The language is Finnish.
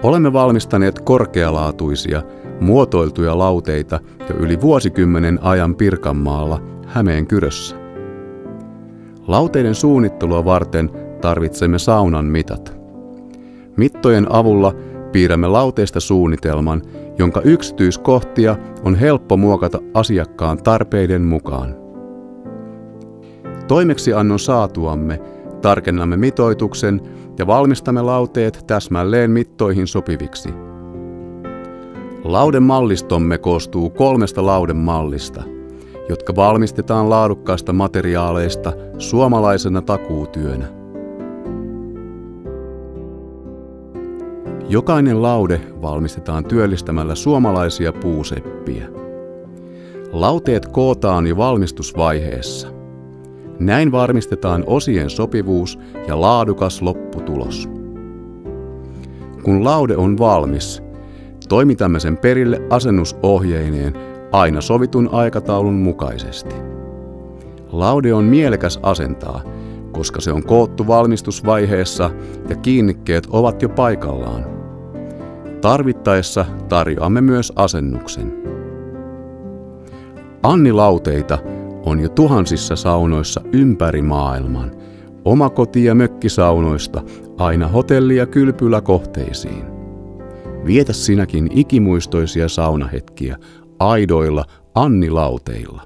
Olemme valmistaneet korkealaatuisia, muotoiltuja lauteita jo yli vuosikymmenen ajan Pirkanmaalla Hämeenkyrössä. Lauteiden suunnittelua varten tarvitsemme saunan mitat. Mittojen avulla piirrämme lauteista suunnitelman, jonka yksityiskohtia on helppo muokata asiakkaan tarpeiden mukaan. Toimeksiannon saatuamme tarkennamme mitoituksen ja valmistamme lauteet täsmälleen mittoihin sopiviksi. Laudemallistomme koostuu 3 laudemallista, jotka valmistetaan laadukkaista materiaaleista suomalaisena takuutyönä. Jokainen laude valmistetaan työllistämällä suomalaisia puuseppiä. Lauteet kootaan jo valmistusvaiheessa. Näin varmistetaan osien sopivuus ja laadukas lopputulos. Kun laude on valmis, toimitamme sen perille asennusohjeineen aina sovitun aikataulun mukaisesti. Laude on mielekäs asentaa, koska se on koottu valmistusvaiheessa ja kiinnikkeet ovat jo paikallaan. Tarvittaessa tarjoamme myös asennuksen. Anni-lauteita on jo tuhansissa saunoissa ympäri maailman, omakoti- ja mökkisaunoista aina hotelli- ja kylpyläkohteisiin. Vietä sinäkin ikimuistoisia saunahetkiä aidoilla Anni-lauteilla.